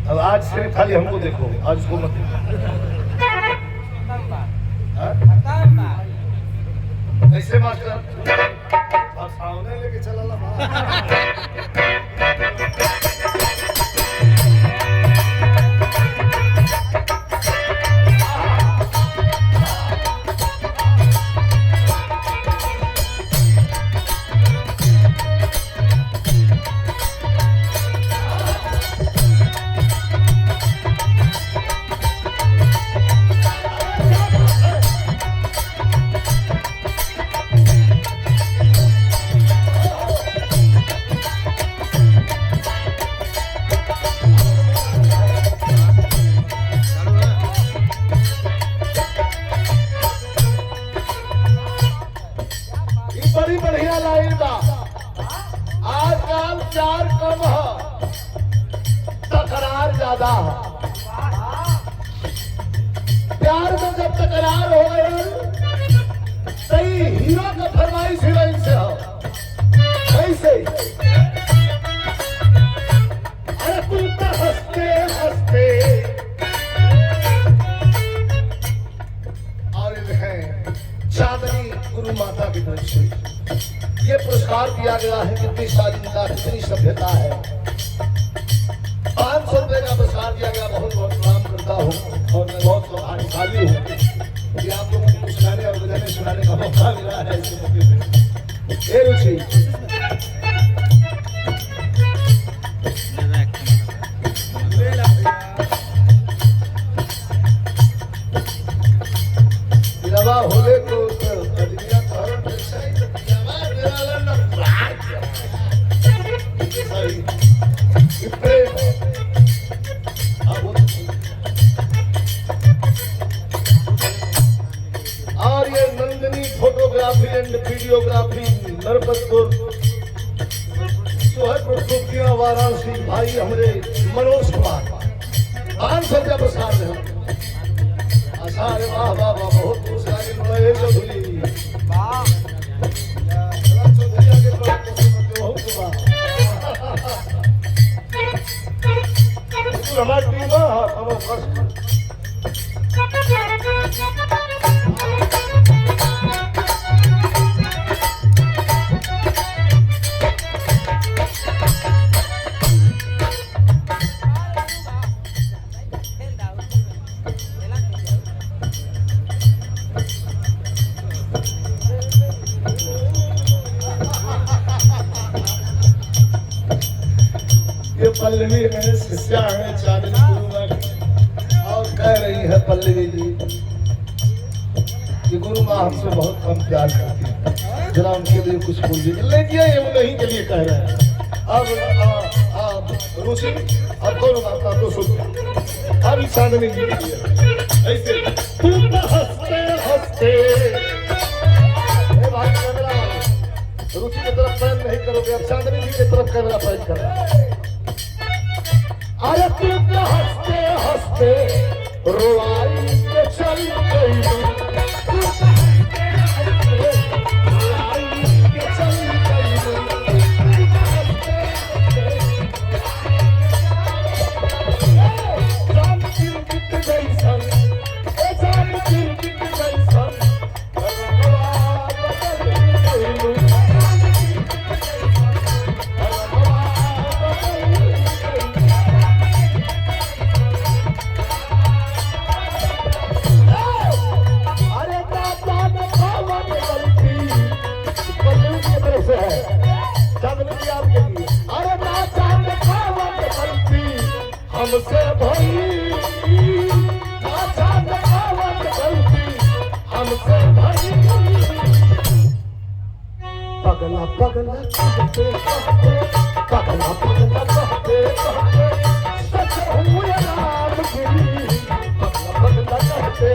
अब आज से खाली हमको देखो, आज उसको मत देखो। कैसे मास्टर अब सामने लेके चला बड़ी बढ़िया लाइन बा। आजकल प्यार कम है, तकरार ज्यादा है। प्यार में जब तकरार हो गई सही हीरो का फरमाइश हीरोइन से हो कैसे? अरे तू तो हंसते हंसते और है चांदनी गुरु माता की तरफ से ये पुरस्कार दिया गया है। कितनी शालीनता, कितनी सभ्यता है। 500 रुपए का पुरस्कार दिया गया। बहुत बहुत प्रणाम करता हूँ और मैं बहुत सौभाग्यशाली हूँ कि आप लोगों को कुछ गाने और बजाने सुनाने का मौका मिला है इस मौके पे। ये रुचि होले तो और ये Nandini photography and videography Narpatpur Soharpur Varanasi भाई हमारे मनोज कुमार 500 का पुरस्कार है। अरे वाह वाह वाह, बहुत पुरस्कार है चौधरी वाह चौधरी आगे बहुत हमारी टीम है। ये पल्लवी मेरे शिष्या है चांदनी गुरु और कह रही है पल्लवी जी कि गुरु माँ हमसे बहुत कम प्यार करती है, जरा उनके लिए कुछ बोल दीजिए। लेकिन ये उन्हीं के लिए कह रहे हैं। अब रुचि अब दोनों बात तो सुन। अब चांदनी जी के लिए ऐसे तू तो हंसते हंसते भाई कैमरा रुचि की तरफ पैर नहीं करोगे, अब चांदनी जी की तरफ कैमरा पैर करो। अरे तू तो हंसते हंसते रुलाई के चल गई, तू तो हंसते हंसते रुलाई के चल गई, तू तो हंसते हंसते जान गिर गई सन, जान गिर गई सन, हमसे भाई हमसे भाई पगला पगला कहते पगला पगला कहते सच हुए राम गिरी पगला पगला कहते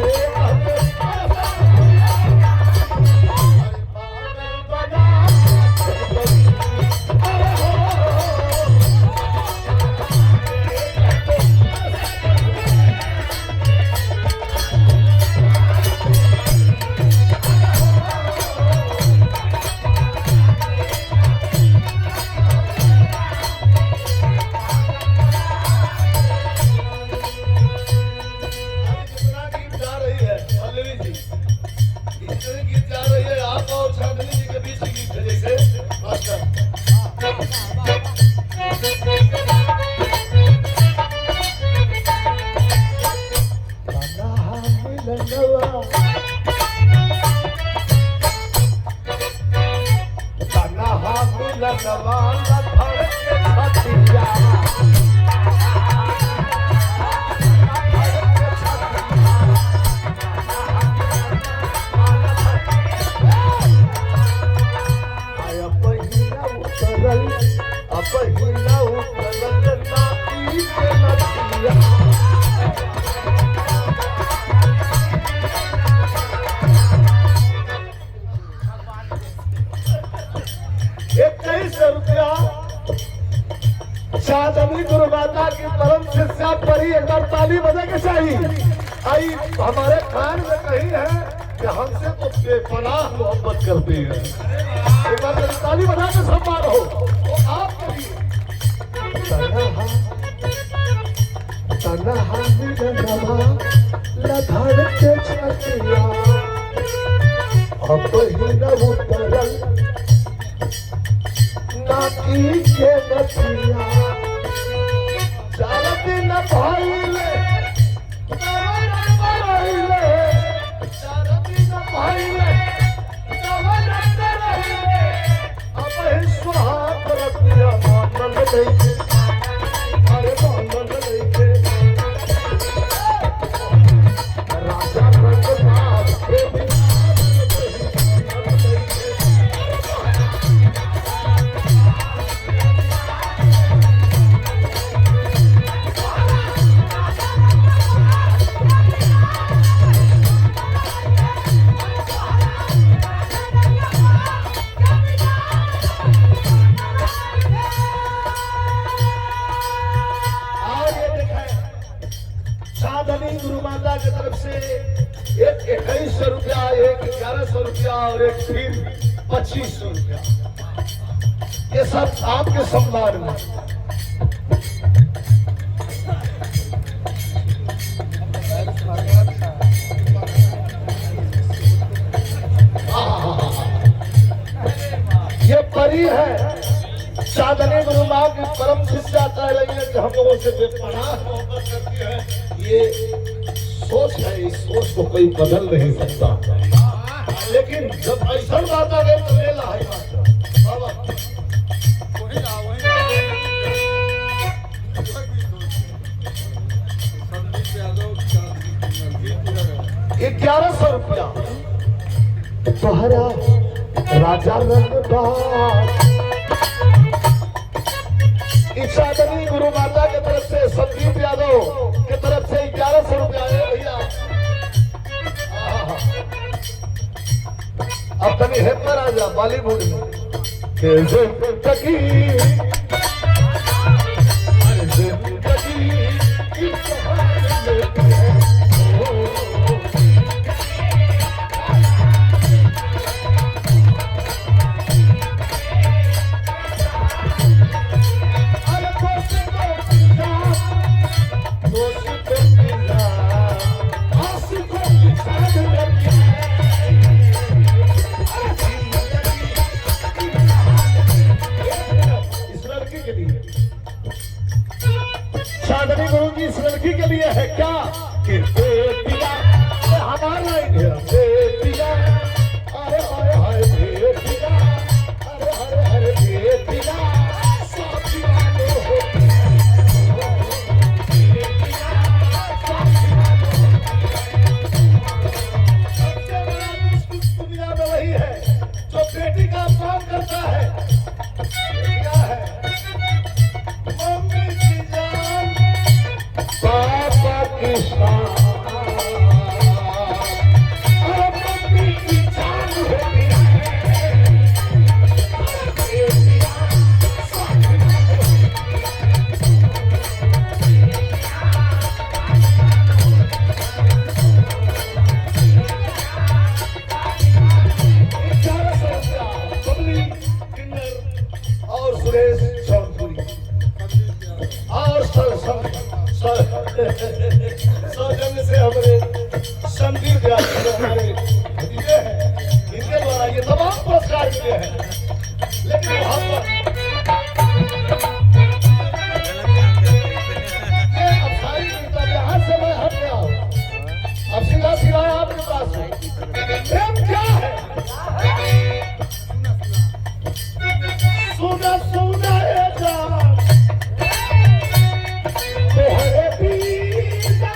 शिष्या परी एक बार ताली बजा के चाहिए। आई हमारे कान में कही है कि हमसे तो बेपनाह मोहब्बत करती है। एक बार ताली बजा के सम्मान हो तो आप करिए। गुरु माता की तरफ से एक 2100 रुपया, एक 1100 रुपया और एक फिर 2500 रुपया, ये सब आपके सम्मान में। ये परी है साधने गुरु माँ की परम शिष्या कह रही है कि हम लोगों से बेपनाह मोहब्बत करती है। ये सोच है, इस सोच को कोई बदल नहीं सकता, लेकिन जब ऐसा बात आ गई तो ले ला है बाबा। 1100 रुपया तोहरा राजा इच्छादनी गुरु माता की तरफ से संदीप यादव की तरफ से 1100 रुपया है भैया। अब तनी हेप में राजा बॉलीवुड में साधनी गुरु जी इस लड़की के लिए है क्या कि बेटिया हमारा बेटिया, अरे अरे हाय बेटिया, अरे अरे अरे बेटिया, दुनिया में वही है जो बेटी का अपमान करता है। क्या है मम्मी की जान, पापा की शान, मम्मी की जान होती है। और सुरेश चौधरी और सौजन्य से हमारे संदीप यादव हमारे ये है, इनके द्वारा ये तमाम पुरस्कार मिले हैं। लेकिन अब सारी यहाँ से मैं हट गया हूँ, अब सीधा सीधा आपके पास है। प्रेम क्या है? सुना सुना ये जान तोहरे पीछा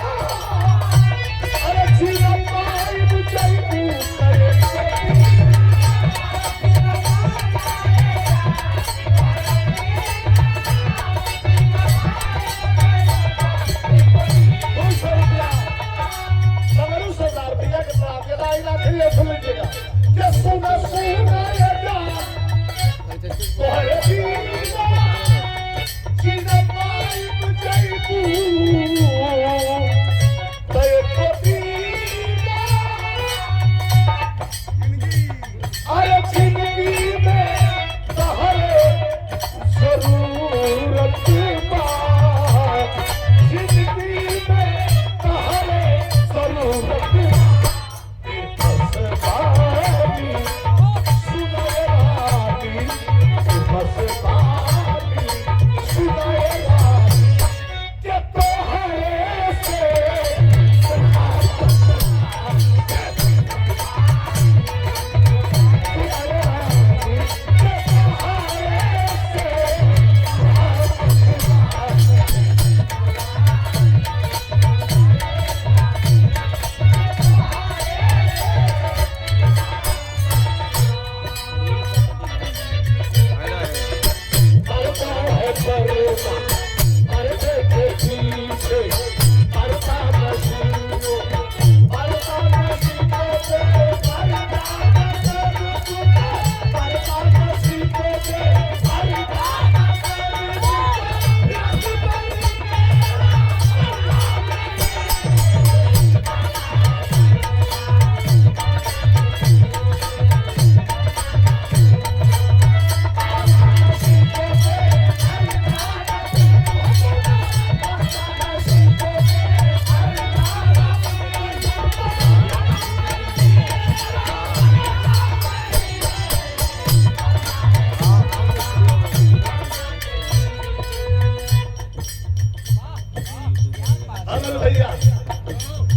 भैया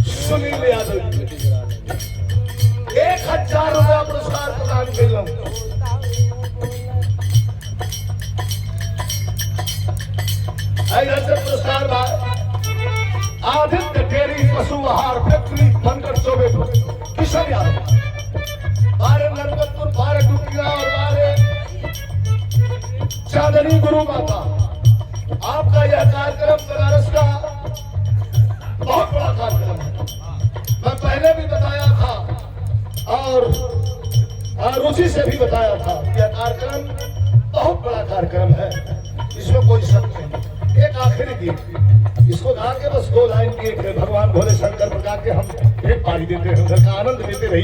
सुनील यादव जी 1000 रुपया पुरस्कार प्रदान कैलम। ऐसे पुरस्कार आदित्य डेयरी पशु आहार फैक्ट्री बनकर चौबे किशन यादव, 12 नरपतपुर, 12 डुकिया और 12 चांदनी गुरु माता। आपका यह कार्यक्रम बनारस का बहुत बड़ा कार्यक्रम है। मैं पहले भी बताया था और रुचि से भी बताया था यह कार्यक्रम बहुत बड़ा कार्यक्रम है, इसमें कोई शक नहीं। एक आखिरी गीत इसको गा के बस 2 लाइन की भगवान भोले शंकर प्रकार के हम एक पारी देते हैं, उधर का आनंद लेते रहिए।